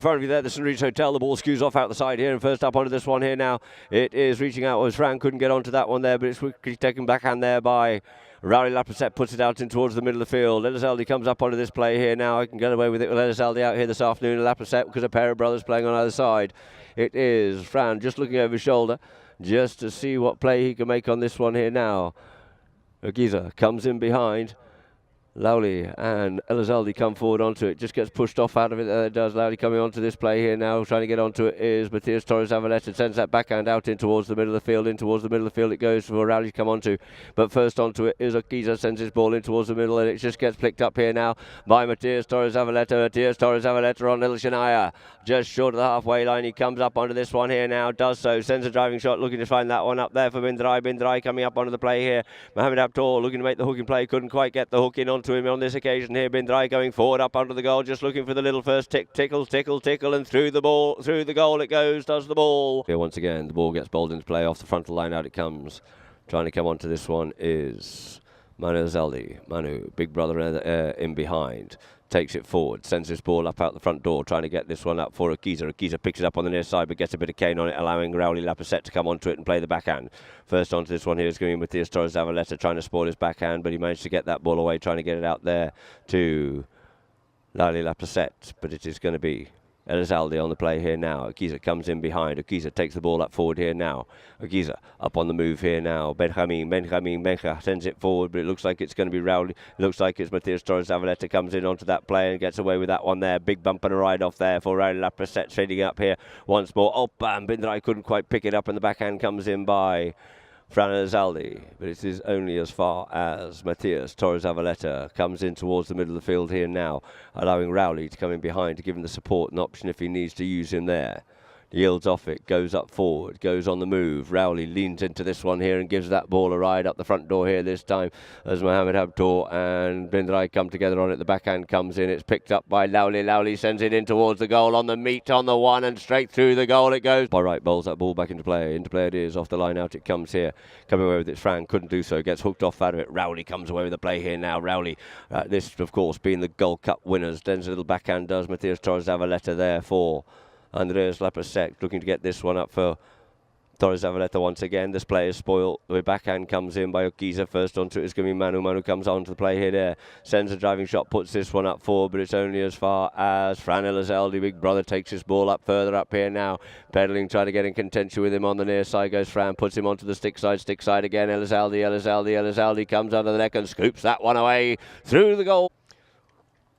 front of you there, the St. Regis Hotel. The ball skews off out the side here, and first up onto this one here now. It is reaching out as Fran couldn't get onto that one there, but it's quickly taken backhand there by Rowley Laprasette, puts it out in towards the middle of the field. Elizalde comes up onto this play here now. I can get away with it with Elizalde out here this afternoon. Laprasette, because a pair of brothers playing on either side. It is Fran just looking over his shoulder just to see what play he can make on this one here now. Giza comes in behind. Lowley and Elizalde come forward onto it. Just gets pushed off out of it. There it does. Lowley coming onto this play here now. Trying to get onto it is Matthias Torres Avaleta. Sends that backhand out in towards the middle of the field. In towards the middle of the field it goes for Rowley to come onto. But first onto it is Okiza. Sends his ball in towards the middle, and it just gets picked up here now by Matthias Torres Avaleta. Matthias Torres Avaleta on Little Shania. Just short of the halfway line. He comes up onto this one here now. Does so. Sends a driving shot. Looking to find that one up there for Drai. Drai coming up onto the play here. Mohamed Habtoor looking to make the hooking play. Couldn't quite get the hook in onto him on this occasion here. Drai going forward up under the goal, just looking for the little first tickle, and through the goal it goes, does the ball. Here once again, the ball gets bowled into play off the frontal line, out it comes. Trying to come onto this one is Manu Zeldi. Manu, big brother in behind. Takes it forward, sends this ball up out the front door, trying to get this one up for Akiza. Akiza picks it up on the near side, but gets a bit of cane on it, allowing Rowley Laprasette to come onto it and play the backhand. First onto this one here is going Matthias Torres Avaleta, trying to spoil his backhand, but he managed to get that ball away, trying to get it out there to Rowley Laprasette, but it is going to be Elizalde on the play here now. Akiza comes in behind. Akiza takes the ball up forward here now. Akiza up on the move here now. Benjamin sends it forward, but it looks like it's going to be Rowley. It looks like it's Matthias Torres Avaleta comes in onto that play and gets away with that one there. Big bump and a ride off there for Rowley Laprasette, trading up here once more. Oh, bam! Bindrai couldn't quite pick it up, and the backhand comes in by Fran Elizalde, but it is only as far as Matthias Torres Avaleta comes in towards the middle of the field here now, allowing Rowley to come in behind to give him the support and option if he needs to use him there. Yields off it, goes up forward, goes on the move. Rowley leans into this one here and gives that ball a ride up the front door here this time as Mohamed Habtoor and Drai come together on it. The backhand comes in, it's picked up by Lowley. Lowley sends it in towards the goal on the meet on the one, and straight through the goal it goes. By right, bowls that ball back into play. Into play it is, off the line out it comes here. Coming away with it, Fran couldn't do so, gets hooked off out of it. Rowley comes away with the play here now. Rowley, this of course being the Gold Cup winners. Den's a little backhand does Matthias Torres Avaleta there for Andreas Laprasette, looking to get this one up for Torres Avaleta once again. This play is spoiled. The backhand comes in by Okiza. First onto it is going to be Manu. Manu comes on to the play here there. Sends a driving shot, puts this one up forward, but it's only as far as Fran Elizalde. Big brother takes his ball up further up here now. Pedaling, trying to get in contention with him on the near side goes Fran. Puts him onto the stick side again. Elizalde comes under the neck and scoops that one away through the goal.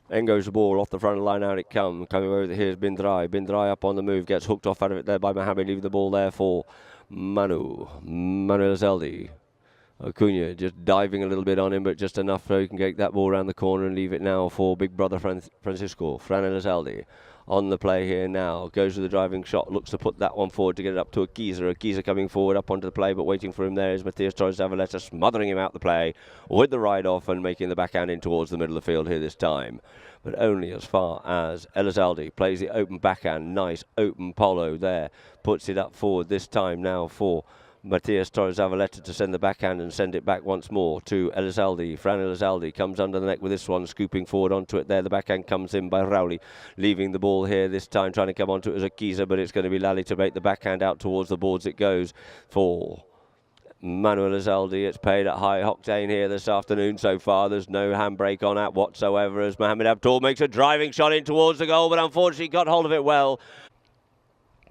Then goes the ball off the front of the line, out it comes. Coming over here's Drai. Drai up on the move, gets hooked off out of it there by Mohamed, leaving the ball there for Manu Elizalde. Acuna just diving a little bit on him, but just enough so he can get that ball around the corner and leave it now for big brother Francisco. Fran Elizalde on the play here now, goes with the driving shot, looks to put that one forward to get it up to Akiza. Akiza coming forward up onto the play, but waiting for him there is Matthias Torres Avaleta, smothering him out the play with the ride off and making the backhand in towards the middle of the field here this time. But only as far as Elizalde plays the open backhand, nice open polo there, puts it up forward this time now for Matthias Torres Avaleta to send the backhand and send it back once more to Elizalde. Fran Elizalde comes under the neck with this one, scooping forward onto it there. The backhand comes in by Rowley, leaving the ball here this time, trying to come onto it as Akiza, but it's going to be Lally to make the backhand out towards the boards. It goes for Manuel Elizalde. It's paid at high octane here this afternoon so far. There's no handbrake on that whatsoever as Mohamed Habtoor makes a driving shot in towards the goal, but unfortunately got hold of it well.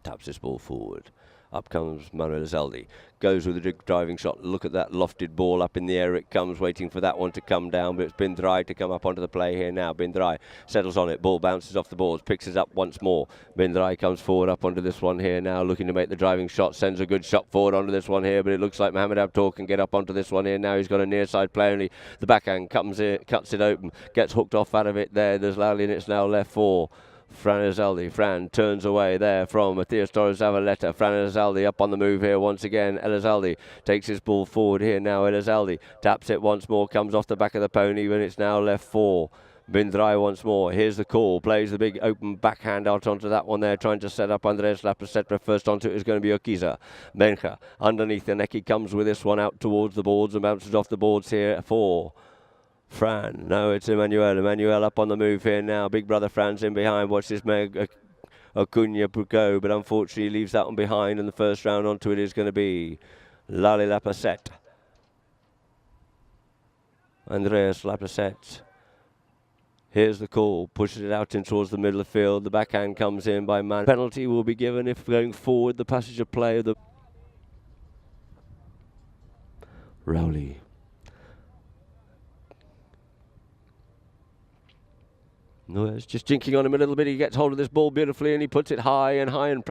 Taps this ball forward. Up comes Manuel Elizalde, goes with a driving shot. Look at that lofted ball up in the air. It comes, waiting for that one to come down, but it's Drai to come up onto the play here now. Drai settles on it, ball bounces off the boards, picks it up once more. Drai comes forward up onto this one here now, looking to make the driving shot, sends a good shot forward onto this one here, but it looks like Mohamed Habtoor can get up onto this one here now. He's got a near side play only. The backhand comes in, cuts it open, gets hooked off out of it there. There's Lally and it's now left for Fran Elizalde. Fran turns away there from Matthias Torres Avaleta. Fran Elizalde up on the move here once again. Elizalde takes his ball forward here now. Elizalde taps it once more, comes off the back of the pony, but it's now left for Drai once more. Here's the call. Plays the big open backhand out onto that one there, trying to set up Andreas Laprasette. First onto it is going to be Okiza. Benja underneath the neck. He comes with this one out towards the boards and bounces off the boards here for Fran. No, it's Emmanuel. Emmanuel up on the move here now. Big brother Fran's in behind. Watch this Acuna Bruco, but unfortunately leaves that one behind, and the first round onto it is going to be Lally Laplacette. Andreas Laplacette. Here's the call, pushes it out in towards the middle of the field. The backhand comes in by man. Penalty will be given if going forward the passage of play of the Rowley. No, it's just jinking on him a little bit. He gets hold of this ball beautifully and he puts it high and high. And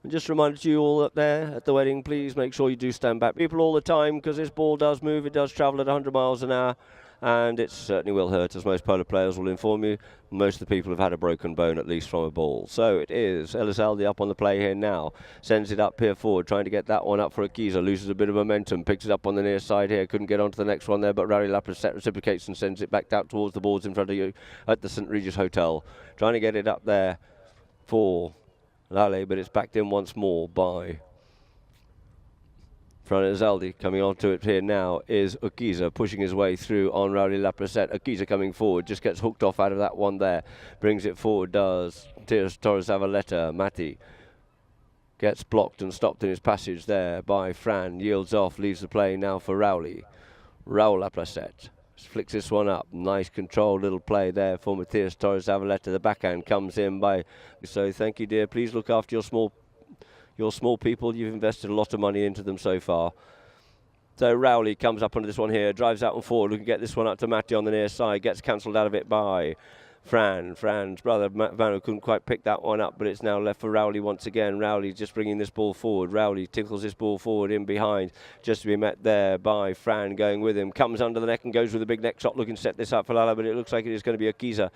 just remind you all up there at the wedding, please make sure you do stand back. People all the time, because this ball does move. It does travel at 100 miles an hour. And it certainly will hurt, as most polo players will inform you. Most of the people have had a broken bone, at least from a ball. So it is Elizalde up on the play here now. Sends it up here forward, trying to get that one up for Akiza. Loses a bit of momentum, picks it up on the near side here. Couldn't get onto the next one there, but Rally Laplacette reciprocates and sends it back out towards the boards in front of you at the St. Regis Hotel. Trying to get it up there for Lally, but it's backed in once more by Elizalde. Coming onto it here now is Akiza, pushing his way through on Rowley Laplacette. Akiza coming forward, just gets hooked off out of that one there. Brings it forward, does Torres Zavaleta. Matti gets blocked and stopped in his passage there by Fran. Yields off, leaves the play now for Rowley. Raul Laplacette flicks this one up. Nice controlled little play there for Matthias Torres Zavaleta. The backhand comes in by... So thank you, dear. Please look after your small people. You've invested a lot of money into them so far. So Rowley comes up onto this one here, drives out and forward, looking to get this one up to Matty on the near side, gets cancelled out of it by Fran's brother Manu couldn't quite pick that one up, but it's now left for Rowley once again. Rowley just bringing this ball forward. Rowley tickles this ball forward in behind, just to be met there by Fran going with him. Comes under the neck and goes with a big neck shot, looking to set this up for Lala, but it looks like it is going to be Akiza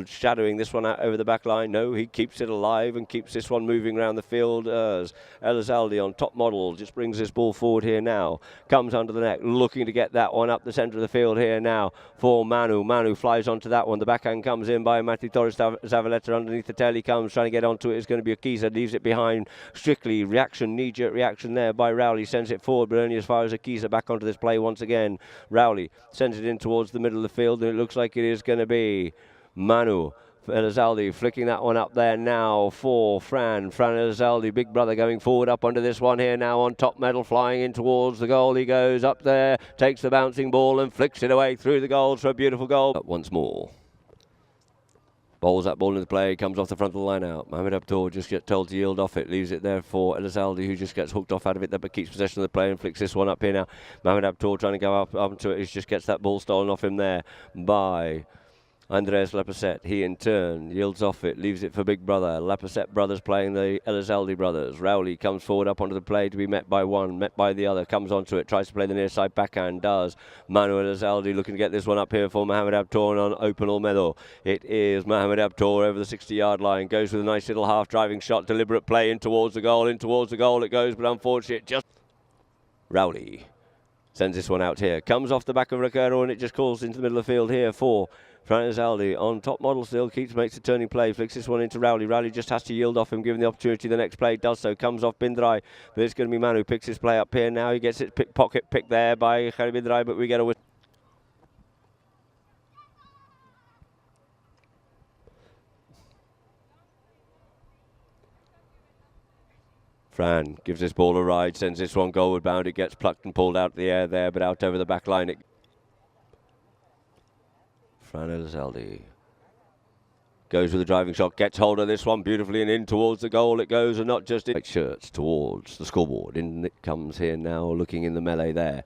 shadowing this one out over the back line. No, he keeps it alive and keeps this one moving around the field as Elizalde on top model just brings this ball forward here now. Comes under the neck, looking to get that one up the centre of the field here now for Manu. Manu flies onto that one. The backhand comes in by Matthew Torres Zavaleta. Underneath the tail he comes, trying to get onto it. It's going to be Akiza, leaves it behind. Strictly reaction, knee-jerk reaction there by Rowley. Sends it forward, but only as far as Akiza. Back onto this play once again. Rowley sends it in towards the middle of the field, and it looks like it is going to be Manu Elizalde flicking that one up there now for Fran Elizalde, big brother going forward up onto this one here now on top medal, flying in towards the goal. He goes up there, takes the bouncing ball and flicks it away through the goals for a beautiful goal. Once more. Bowls that ball into play, comes off the front of the line out. Mohamed Habtoor just gets told to yield off it, leaves it there for Elizalde, who just gets hooked off out of it, but keeps possession of the play and flicks this one up here now. Mohamed Habtoor trying to go up to it, he just gets that ball stolen off him there by Andreas Laplacette. He in turn yields off it, leaves it for big brother. Laplacette brothers playing the Elizalde brothers. Rowley comes forward up onto the play to be met by one, met by the other, comes onto it, tries to play the near side backhand, does. Manu Elizalde looking to get this one up here for Mohamed Habtoor on open all medal. It is Mohamed Habtoor over the 60-yard line, goes with a nice little half driving shot, deliberate play in towards the goal it goes, but unfortunately just... Rowley sends this one out here, comes off the back of Ricardo and it just calls into the middle of the field here for Elizalde on top model still, makes a turning play, flicks this one into Rowley. Rowley just has to yield off him, given the opportunity. The next play does so, comes off Drai, but it's going to be Manu, picks his play up here now. He gets it pocket picked there by Drai, but we get a whistle. Fran gives this ball a ride, sends this one goalward bound. It gets plucked and pulled out of the air there, but out over the back line. Fran Elizalde goes with a driving shot, gets hold of this one beautifully and in towards the goal it goes, and not just in. Shirts towards the scoreboard. In it comes here now, looking in the melee there.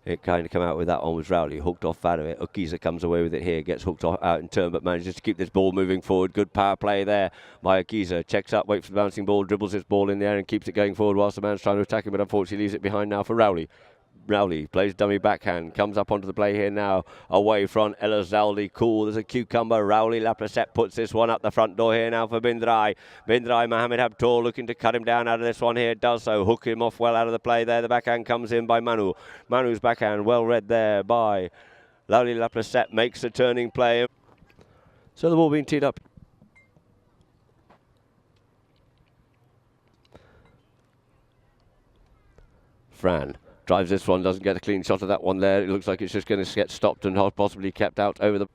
It kind of come out with that one was Rowley, hooked off out of it. Akiza comes away with it here, gets hooked off out in turn, but manages to keep this ball moving forward. Good power play there by Akiza. Checks up, waits for the bouncing ball, dribbles this ball in the air and keeps it going forward whilst the man's trying to attack him, but unfortunately leaves it behind now for Rowley. Rowley plays dummy backhand, comes up onto the play here now, away from Elizalde, cool as a cucumber. Rowley Laplacette puts this one up the front door here now for Drai. Drai, Mohamed Habtoor looking to cut him down out of this one here, does so, hook him off well out of the play there. The backhand comes in by Manu. Manu's backhand well read there by Rowley Laplacette, makes a turning play. So the ball being teed up. Fran drives this one, doesn't get a clean shot of that one there. It looks like it's just going to get stopped and possibly kept out over the...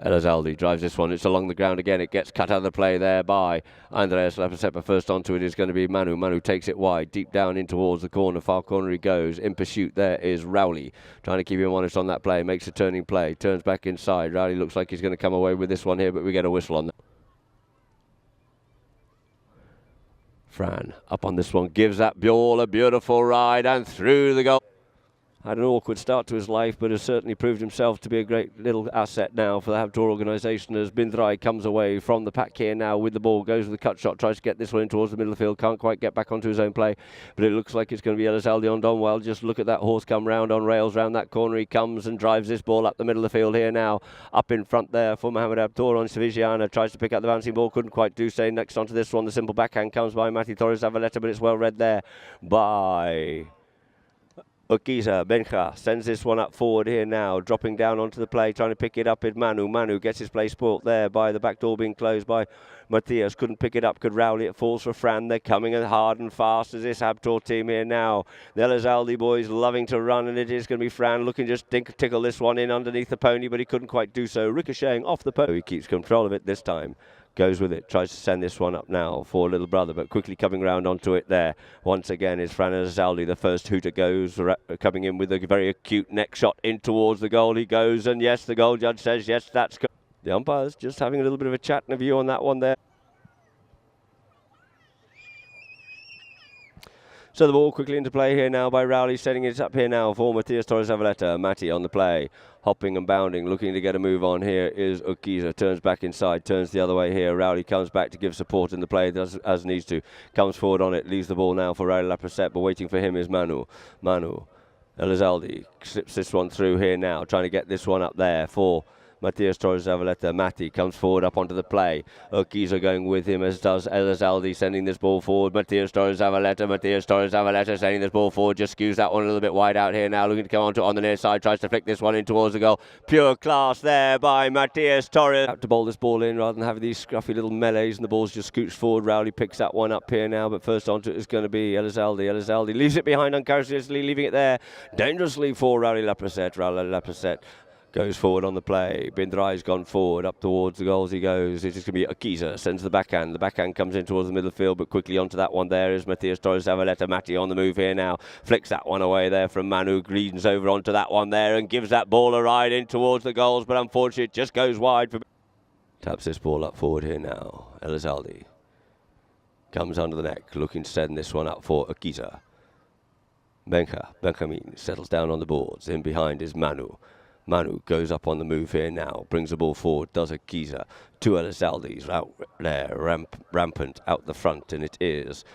Elizalde drives this one, it's along the ground again, it gets cut out of the play there by Andreas Lapacepa. First onto it is going to be Manu. Manu takes it wide, deep down in towards the corner, far corner he goes. In pursuit there is Rowley, trying to keep him honest on that play, makes a turning play, turns back inside. Rowley looks like he's going to come away with this one here, but we get a whistle on that. Fran up on this one, gives that ball a beautiful ride and through the goal. Had an awkward start to his life, but has certainly proved himself to be a great little asset now for the Habtoor organisation as Drai comes away from the pack here now with the ball, goes with the cut shot, tries to get this one in towards the middle of the field, can't quite get back onto his own play, but it looks like it's going to be Elizalde on Donwell. Just look at that horse come round on rails, round that corner he comes and drives this ball up the middle of the field here now, up in front there for Mohamed Habtoor on Sevigiana, tries to pick up the bouncing ball, couldn't quite do so. Next onto this one, the simple backhand comes by Mati Torres Zavaleta, but it's well read there by Urquiza. Benja sends this one up forward here now, dropping down onto the play, trying to pick it up is Manu. Manu gets his play spoilt there by the back door being closed by Matthias. Couldn't pick it up, could Rowley. It falls for Fran. They're coming hard and fast as this Habtoor team here now. The Elizalde boys loving to run, and it is going to be Fran looking just tickle this one in underneath the pony, but he couldn't quite do so. Ricocheting off the pony. He keeps control of it this time. Goes with it, tries to send this one up now for little brother, but quickly coming round onto it there. Once again is Fran Elizalde. The first hooter goes, coming in with a very acute neck shot in towards the goal. He goes, and yes, the goal judge says, yes, that's good. The umpires just having a little bit of a chat and a view on that one there. So the ball quickly into play here now by Rowley, setting it up here now for Matthias Torres Zavaleta. Matti on the play, hopping and bounding, looking to get a move on here is Urquiza. Turns back inside, turns the other way here. Rowley comes back to give support in the play as needs to. Comes forward on it, leaves the ball now for Rowley Lapracette, but waiting for him is Manu. Elizalde slips this one through here now, trying to get this one up there for Matthias Torres Zavaleta. Matti comes forward up onto the play. Urquiza going with him, as does Elizalde, sending this ball forward. Matthias Torres Zavaleta sending this ball forward. Just skews that one a little bit wide out here now, looking to come onto on the near side. Tries to flick this one in towards the goal. Pure class there by Matthias Torres. Have to bowl this ball in rather than having these scruffy little melees, and the ball's just scoots forward. Rowley picks that one up here now, but first onto it is going to be Elizalde. Elizalde leaves it behind uncharacteristically, leaving it there dangerously for Rowley Lapracette. Rowley Lapracette goes forward on the play. Drai's gone forward, up towards the goals he goes. It's just going to be Urquiza, sends the backhand. The backhand comes in towards the middle of the field, but quickly onto that one there is Matthias Torres Zavaleta. Matti on the move here now. Flicks that one away there from Manu. Greens over onto that one there and gives that ball a ride in towards the goals, but unfortunately it just goes wide. Taps this ball up forward here now. Elizalde comes under the neck, looking to send this one up for Urquiza. Benjamin settles down on the boards. In behind is Manu. Manu goes up on the move here now, brings the ball forward, does Urquiza. Two Elizaldes out there, rampant out the front, and it is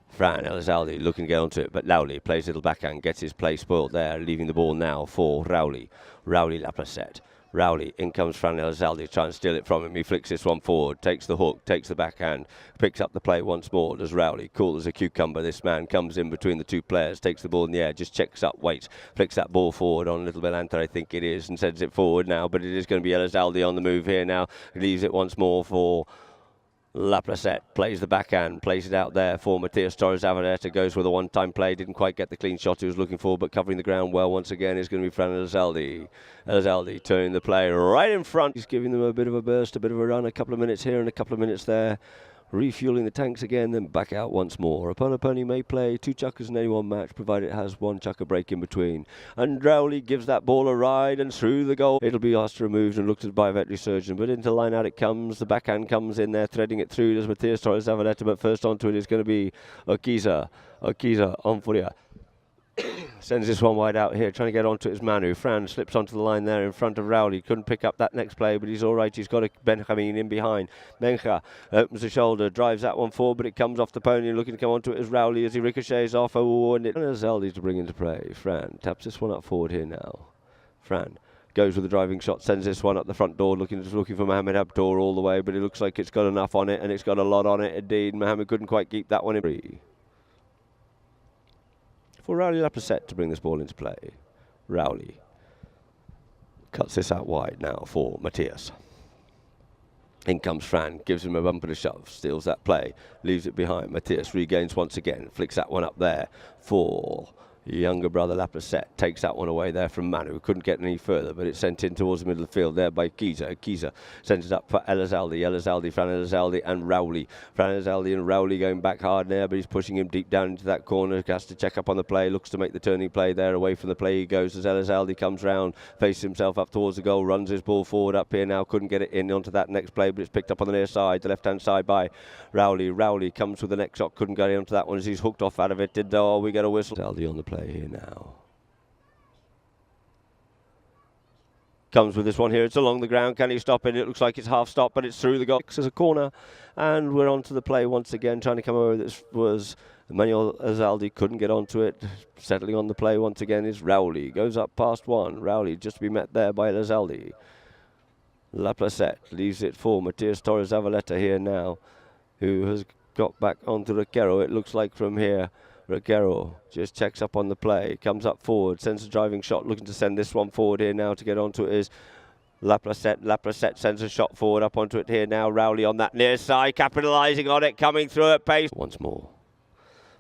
Fran Elizalde looking to get onto it, but Rowley plays a little backhand, gets his play spoilt there, leaving the ball now for Rowley. Rowley Lapracette. Rowley, in comes Fran Elizalde, trying to steal it from him. He flicks this one forward, takes the hook, takes the backhand, picks up the play once more. Does Rowley, cool as a cucumber. This man comes in between the two players, takes the ball in the air, just checks up, waits, flicks that ball forward on Little Belanta, I think it is, and sends it forward now. But it is going to be Elizalde on the move here now. Leaves it once more for Lapracette, plays the backhand, plays it out there for Matthias Torres Zavaleta, goes with a one-time play, didn't quite get the clean shot he was looking for, but covering the ground well once again is going to be Fran Elizalde. Elizalde turning the play right in front. He's giving them a bit of a burst, a bit of a run, a couple of minutes here and a couple of minutes there. Refueling the tanks again, then back out once more. A pony may play two chukkers in any one match, provided it has one chukker break in between. And Rowley gives that ball a ride and through the goal. It'll be asked removed and looked at by a veterinary surgeon, but into line out it comes. The backhand comes in there, threading it through. There's Matthias Torres Zavaleta, but first onto it is going to be Urquiza. Urquiza on Furia. Sends this one wide out here, trying to get onto it is Manu. Fran slips onto the line there in front of Rowley. Couldn't pick up that next play, but he's all right. He's got a Benjamin in behind. Benja opens the shoulder, drives that one forward, but it comes off the pony. Looking to come onto it is Rowley as he ricochets off. Oh, and it's Zeldy to bring into play. Fran taps this one up forward here now. Fran goes with the driving shot, sends this one up the front door, looking for Mohamed Habtoor all the way, but it looks like it's got enough on it, and it's got a lot on it indeed. Mohamed couldn't quite keep that one in free. For Rowley Lapracette to bring this ball into play. Rowley cuts this out wide now for Matthias. In comes Fran, gives him a bumper to shove, steals that play, leaves it behind. Matthias regains once again, flicks that one up there for Younger brother Laplace takes that one away there from Manu. Couldn't get any further, but it's sent in towards the middle of the field there by Kiza. Kiza sends it up for Elizalde. Elizalde, Fran Elizalde and Rowley. Fran Elizalde and Rowley going back hard there, but he's pushing him deep down into that corner. Has to check up on the play. Looks to make the turning play there. Away from the play he goes as Elizalde comes round, faces himself up towards the goal, runs his ball forward up here now. Couldn't get it in onto that next play, but it's picked up on the near side, the left-hand side by Rowley. Rowley comes with the next shot. Couldn't get onto that one as he's hooked off out of it. We get a whistle. Elizalde on the play here now. Comes with this one here. It's along the ground. Can he stop it? It looks like it's half stopped, but it's through the goal. As a corner, and we're onto the play once again, trying to come over. This was Emmanuel Elizalde. Couldn't get onto it. Settling on the play once again is Rowley. Goes up past one. Rowley just to be met there by Elizalde. Laplace leaves it for Matias Torres Zavaleta here now, who has got back onto Requero. It looks like from here. Requero just checks up on the play, comes up forward, sends a driving shot, looking to send this one forward here now to get onto it is Laplace. Laplace sends a shot forward up onto it here now. Rowley on that near side, capitalising on it, coming through at pace. Once more.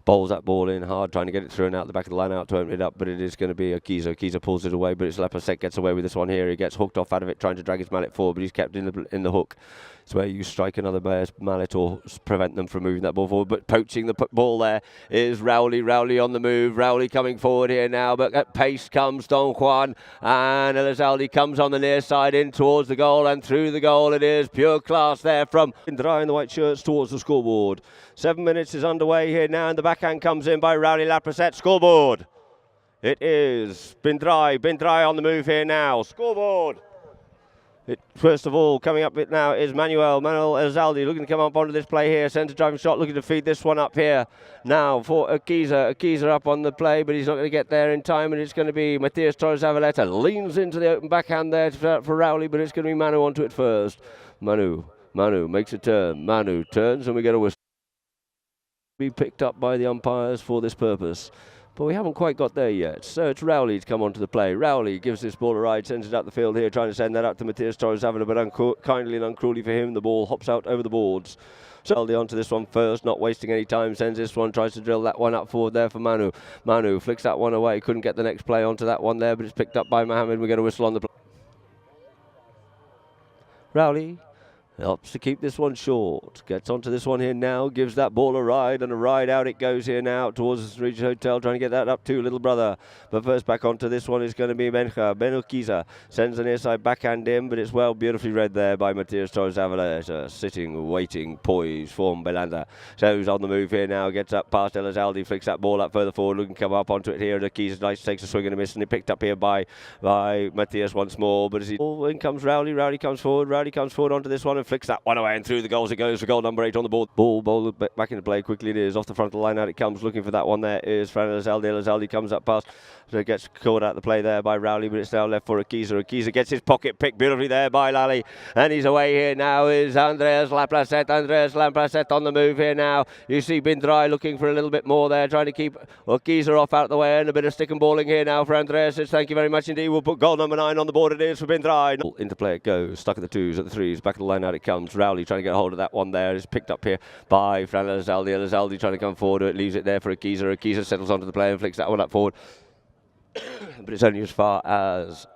Bowls that ball in hard, trying to get it through and out the back of the line out to open it up, but it is going to be a Kiza. Kiza pulls it away, but it's Laplace gets away with this one here. He gets hooked off out of it, trying to drag his mallet forward, but he's kept in the hook. It's where you strike another bear's mallet or prevent them from moving that ball forward. But poaching the ball there is Rowley. Rowley on the move. Rowley coming forward here now, but at pace comes Don Juan, and Elizalde comes on the near side in towards the goal, and through the goal it is pure class there from Drai in the white shirts towards the scoreboard. 7 minutes is underway here now, and the backhand comes in by Rowley Laplace. Scoreboard. It is Drai on the move here now. Scoreboard. First of all, coming up it now is Manuel Elizalde looking to come up onto this play here. Sends a driving shot, looking to feed this one up here now for Akiza. Akiza up on the play, but he's not going to get there in time, and it's going to be Matias Torres Zavaleta. Leans into the open backhand there for Rowley, but it's going to be Manu onto it first. Manu makes a turn. Manu turns, and we get a whistle. Be picked up by the umpires for this purpose. But we haven't quite got there yet. So it's Rowley to come onto the play. Rowley gives this ball a ride, sends it up the field here, trying to send that up to Matias Torres Zavala, but kindly and uncruelly for him, the ball hops out over the boards. So Elizalde onto this one first, not wasting any time, sends this one, tries to drill that one up forward there for Manu. Manu flicks that one away, couldn't get the next play onto that one there, but it's picked up by Mohammed. We get a whistle on the play. Rowley helps to keep this one short. Gets onto this one here now. Gives that ball a ride, and a ride out it goes here now towards the Regis Hotel, trying to get that up to little brother. But first back onto this one is going to be Benukiza. Sends the near side backhand in, but it's well beautifully read there by Matias Torres Zavala. Sitting, waiting, poised for Belanda. So who's on the move here now. Gets up past Elizalde, flicks that ball up further forward, looking to come up onto it here. The Kiza nice takes a swing and a miss, and it picked up here by Matias once more. But as in comes Rowley. Rowley comes forward. Rowley comes forward onto this one and flicks that one away, and through the goals it goes for goal number 8 on the board. Ball back into play quickly. It is off the front of the line. Out it comes. Looking for that one there is Fran Elizalde. Elizalde comes up past, so it gets caught out the play there by Rowley, but it's now left for Akiza. Akiza gets his pocket picked beautifully there by Lally, and he's away here now is Andreas Laplace. Andreas Laplace on the move here now. You see Drai looking for a little bit more there, trying to keep Akiza off out of the way, and a bit of stick and balling here now for Andreas. Thank you very much indeed. We'll put goal number 9 on the board. It is for Drai. Into play it goes. Stuck at the 2s, at the 3s. Back of the line out it comes. Rowley trying to get a hold of that one there. It's picked up here by Fran Elizalde. Elizalde trying to come forward. It leaves it there for Akiza. Akiza settles onto the play and flicks that one up forward. But it's only as far as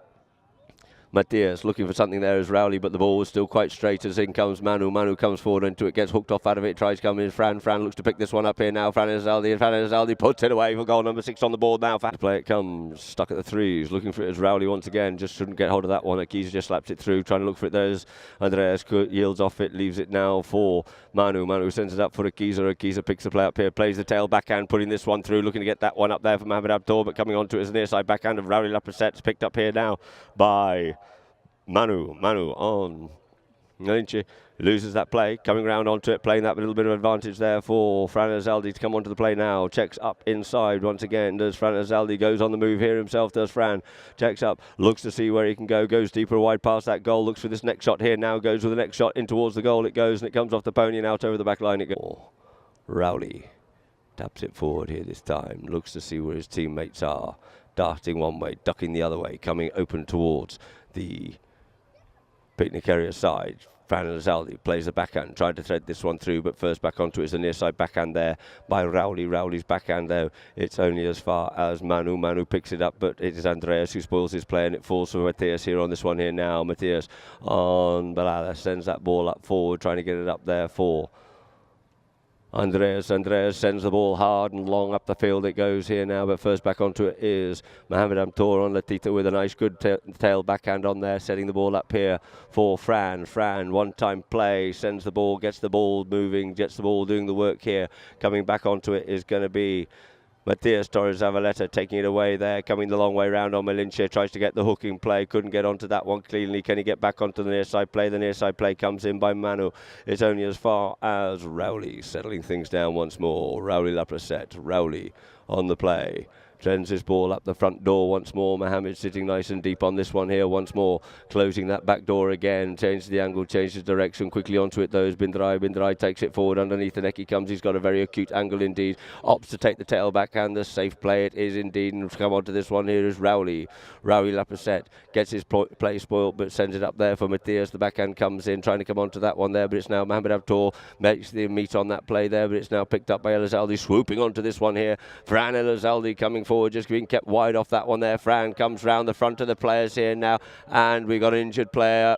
Matias looking for something there as Rowley, but the ball was still quite straight as in comes Manu. Manu comes forward into it, gets hooked off out of it, tries to come in. Fran looks to pick this one up here now. Fran Elizalde puts it away for goal number 6 on the board now. Play it comes, stuck at the 3s, looking for it as Rowley once again, just shouldn't get hold of that one. Akiza just slaps it through, trying to look for it there as Andreas yields off it, leaves it now for Manu. Manu sends it up for Akiza. Akiza picks the play up here, plays the tail backhand, putting this one through, looking to get that one up there for Mohamed Habtoor, but coming onto it as a near side backhand of Rowley Laplace, picked up here now by Manu on Lynch loses that play, coming round onto it, playing that with a little bit of advantage there for Fran Elizalde to come onto the play now. Checks up inside once again. Does Fran Elizalde, goes on the move here himself, does Fran. Checks up, looks to see where he can go, goes deeper wide past that goal, looks for this next shot here now, goes with the next shot in towards the goal. It goes and it comes off the pony and out over the back line it goes. Rowley taps it forward here this time, looks to see where his teammates are. Darting one way, ducking the other way, coming open towards the picnic area side. Fran Elizalde plays the backhand, tried to thread this one through, but first back onto it is the near side backhand there by Rowley. Rowley's backhand though, it's only as far as Manu. Manu picks it up, but it is Andreas who spoils his play, and it falls for Matthias here on this one here now. Matthias on Balala sends that ball up forward, trying to get it up there for Andreas sends the ball hard and long up the field it goes here now, but first back onto it is Mohamed Habtoor on Latita with a nice good tail backhand on there, setting the ball up here for Fran. Fran, one-time play, sends the ball, gets the ball moving, gets the ball doing the work here. Coming back onto it is going to be Matthias Torres-Zavaleta taking it away there, coming the long way round on Malinche, tries to get the hooking play, couldn't get onto that one cleanly. Can he get back onto the near side play? The near side play comes in by Manu. It's only as far as Rowley, settling things down once more. Rowley Lapracette, Rowley on the play. Sends his ball up the front door once more. Mohamed sitting nice and deep on this one here once more. Closing that back door again. Changes the angle, changes direction. Quickly onto it though is Bindrai. Bindrai takes it forward. Underneath the neck he comes. He's got a very acute angle indeed. Opts to take the tail backhand. The safe play it is indeed. And to come onto this one here is Rowley. Rowley Lapracette gets his play spoiled but sends it up there for Matthias. The backhand comes in trying to come onto that one there, but it's now Mohamed Habtoor makes the meet on that play there, but it's now picked up by Elizalde. Swooping onto this one here. Fran Elizalde coming forward, just being kept wide off that one there. Fran comes round the front of the players here now, and we got an injured player.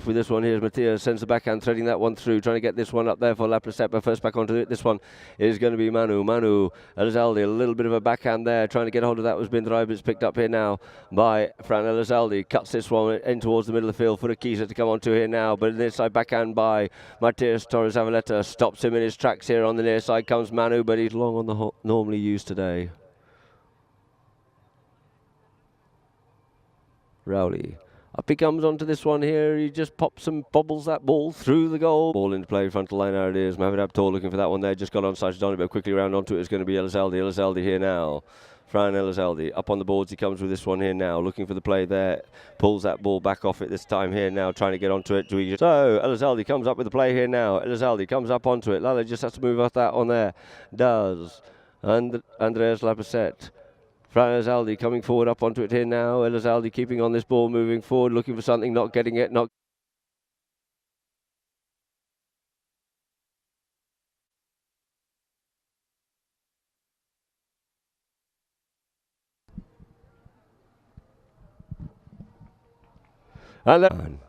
With this one here, Matthias sends the backhand, threading that one through, trying to get this one up there for Lapracette, but first back onto it. This one is going to be Manu. Manu Elizalde, a little bit of a backhand there, trying to get hold of that was Bindrai, but it's picked up here now by Fran Elizalde. Cuts this one in towards the middle of the field for Akiza to come onto here now, but an inside backhand by Matthias Torres-Zavaleta stops him in his tracks here. On the near side comes Manu, but he's long on the normally used today. Rowley. Up he comes onto this one here. He just pops and bobbles that ball through the goal. Ball into play, frontal line, there it is. Mohamed Habtoor looking for that one there. Just got onside on it, but quickly round onto it is going to be Elizalde. Elizalde here now. Fran Elizalde up on the boards. He comes with this one here now. Looking for the play there. Pulls that ball back off it this time here now. Trying to get onto it. So Elizalde comes up with the play here now. Elizalde comes up onto it. Lala just has to move off that one there. Does. And Andreas Lapracette. Fran Elizalde coming forward up onto it here now. Elizalde keeping on this ball, moving forward, looking for something, not getting it, not. And then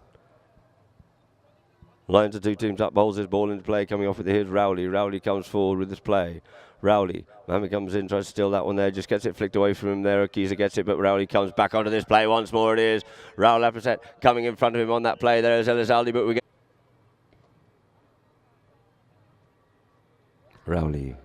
lines of two teams up, bowls his ball into play, coming off with here's Rowley. Rowley comes forward with this play. Rowley, Mohamed comes in, tries to steal that one there, just gets it flicked away from him there. Akiza gets it, but Rowley comes back onto this play once more. It is Raul Lapracette coming in front of him on that play. There is Elizalde, but we get Rowley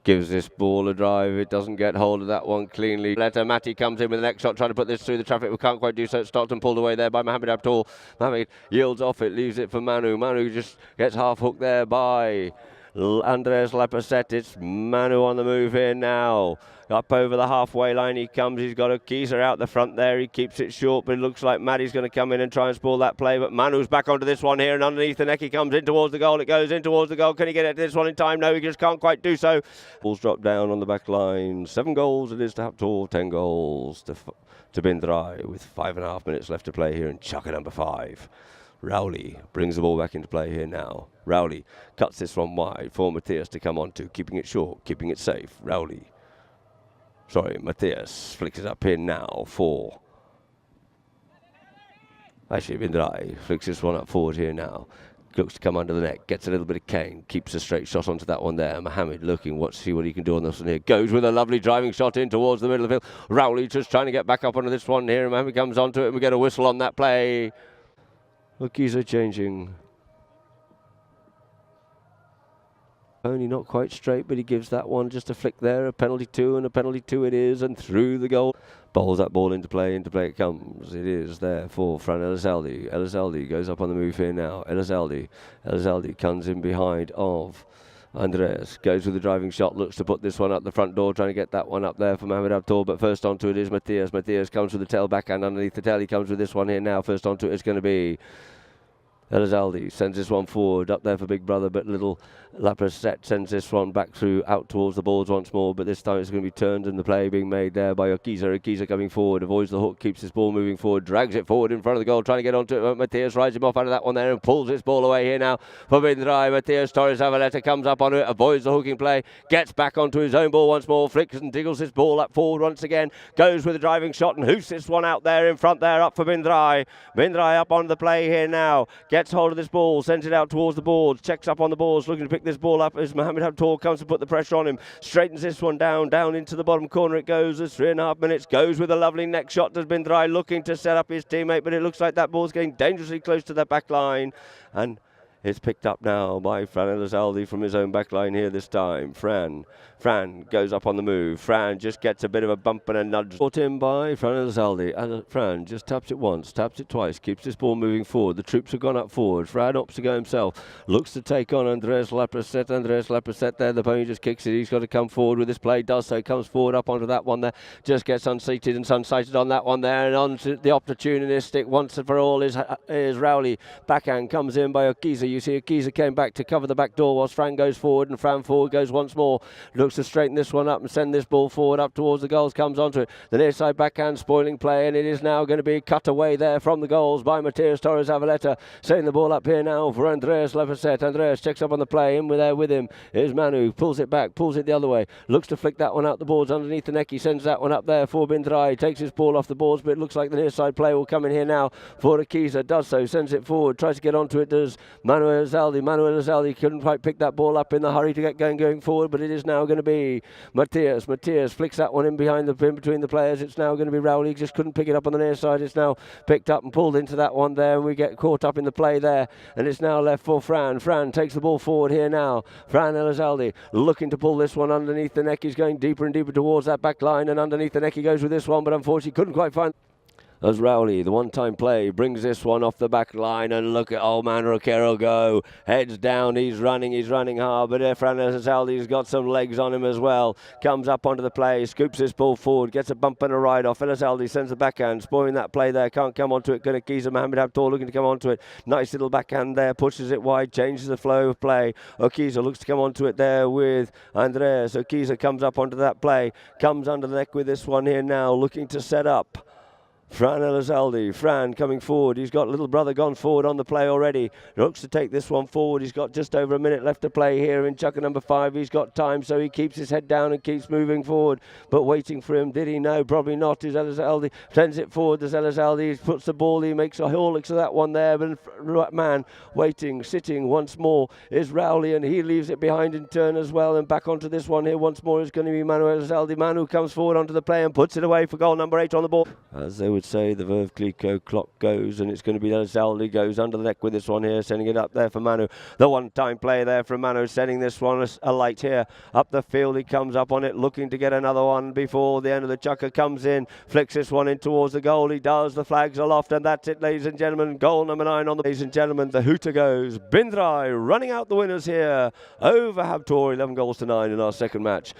gives this ball a drive. It doesn't get hold of that one cleanly. Matti comes in with the next shot, trying to put this through the traffic. We can't quite do so. It's stopped and pulled away there by Mohamed Habtoor. Mohamed yields off it, leaves it for Manu. Manu just gets half hooked there by Andreas Lapracette. It's Manu on the move here now. Up over the halfway line he comes. He's got Akiza out the front there. He keeps it short, but it looks like Maddie's going to come in and try and spoil that play. But Manu's back onto this one here, and underneath the neck he comes in towards the goal. It goes in towards the goal. Can he get it to this one in time? No, he just can't quite do so. Ball's dropped down on the back line. 7 goals it is to Habtoor, 10 goals to Drai, with 5.5 minutes left to play here in Chukka number 5. Rowley brings the ball back into play here now. Rowley cuts this one wide for Matthias to come on to, keeping it short, keeping it safe. Matthias flicks it up here now for. Actually, Drai flicks this one up forward here now. Looks to come under the neck, gets a little bit of cane, keeps a straight shot onto that one there. Mohamed looking, see what he can do on this one here. Goes with a lovely driving shot in towards the middle of the field. Rowley just trying to get back up onto this one here. Mohamed comes onto it and we get a whistle on that play. Akiza changing. Only not quite straight, but he gives that one just a flick there. A penalty 2, and a penalty 2 it is, and through the goal. Bowls that ball into play it comes. It is there for Fran Elizalde. Elizalde goes up on the move here now. Elizalde comes in behind of Andreas. Goes with the driving shot, looks to put this one up the front door, trying to get that one up there for Mohamed Habtoor, but first onto it is Matthias. Matthias comes with the tail backhand underneath the tail. He comes with this one here now. First onto it is going to be Elizalde. Sends this one forward up there for Big Brother, but little Laprasset sends this one back through out towards the boards once more, but this time it's going to be turned and the play being made there by Okiza. Okiza coming forward, avoids the hook, keeps his ball moving forward, drags it forward in front of the goal, trying to get onto it. Matthias rides him off out of that one there and pulls his ball away here now for Drai. Matthias Torres Avaleta comes up onto it, avoids the hooking play, gets back onto his own ball once more, flicks and diggles his ball up forward once again, goes with a driving shot and hoofs this one out there in front there up for Drai. Drai up on the play here now, gets hold of this ball, sends it out towards the boards, checks up on the boards, looking to pick this ball up as Mohamed Habtoor comes to put the pressure on him, straightens this one down into the bottom corner it goes as 3.5 minutes, goes with a lovely neck shot. Does Drai looking to set up his teammate, but it looks like that ball's getting dangerously close to the back line, and it's picked up now by Fran Elizalde from his own back line here this time. Fran goes up on the move. Fran just gets a bit of a bump and a nudge. Brought in by Fran Elizalde. Fran just taps it once, taps it twice, keeps this ball moving forward. The troops have gone up forward. Fran opts to go himself. Looks to take on Andreas Laprasset. Andreas Laprasset there. The pony just kicks it. He's got to come forward with this play. Does so. Comes forward up onto that one there. Just gets unseated and unsighted on that one there. And on to the opportunistic once and for all is Rowley. Backhand comes in by Okiza. You see Okiza came back to cover the back door whilst Fran goes forward, and Fran forward goes once more. Looks to straighten this one up and send this ball forward up towards the goals. Comes onto it. The near side backhand spoiling play, and it is now going to be cut away there from the goals by Matthias Torres Avaleta. Setting the ball up here now for Andreas Laprasset. Andreas checks up on the play. In there with him is Manu. Pulls it back, pulls it the other way. Looks to flick that one out the boards underneath the neck. He sends that one up there for Drai. Takes his ball off the boards, but it looks like the near side play will come in here now for Okiza. Does so, sends it forward, tries to get onto it. Does Manuel Elizalde couldn't quite pick that ball up in the hurry to get going forward, but it is now going to be Matthias flicks that one in between the players. It's now going to be Rowley. He just couldn't pick it up on the near side. It's now picked up and pulled into that one there, and we get caught up in the play there, and it's now left for Fran. Fran takes the ball forward here now. Fran Elizalde looking to pull this one underneath the neck. He's going deeper and deeper towards that back line, and underneath the neck he goes with this one, but unfortunately couldn't quite find. As Rowley, the one-time play, brings this one off the back line, and look at old man Roquero go. Heads down, he's running hard, but Fran Elizalde's got some legs on him as well. Comes up onto the play, scoops this ball forward, gets a bump and a ride off. Elizalde sends the backhand, spoiling that play there, can't come onto it. Kanakiza Mohamed Habtoor looking to come onto it. Nice little backhand there, pushes it wide, changes the flow of play. Okiza looks to come onto it there with Andreas. Okiza comes up onto that play, comes under the neck with this one here now, looking to set up Fran Elizalde. Fran coming forward. He's got little brother gone forward on the play already. Looks to take this one forward. He's got just over a minute left to play here in chucker number 5. He's got time, so he keeps his head down and keeps moving forward. But waiting for him, did he? No, probably not. Is Elizalde sends it forward. As Elizalde puts the ball, he makes a looks of that one there. But man waiting, sitting once more is Rowley, and he leaves it behind in turn as well. And back onto this one here once more is going to be Manuel Elizalde. Manu comes forward onto the play and puts it away for goal number 8 on the ball. As they would say, the Verve Clicquot clock goes, and it's going to be Elizalde goes under the neck with this one here, sending it up there for Manu. The one-time play there from Manu, sending this one a light here up the field. He comes up on it, looking to get another one before the end of the chucker. Comes in, flicks this one in towards the goal. He does. The flags aloft, and that's it, ladies and gentlemen. Goal number 9 on the. Ladies and gentlemen, the hooter goes. Drai running out the winners here over Habtoor, 11 goals to 9 in our second match.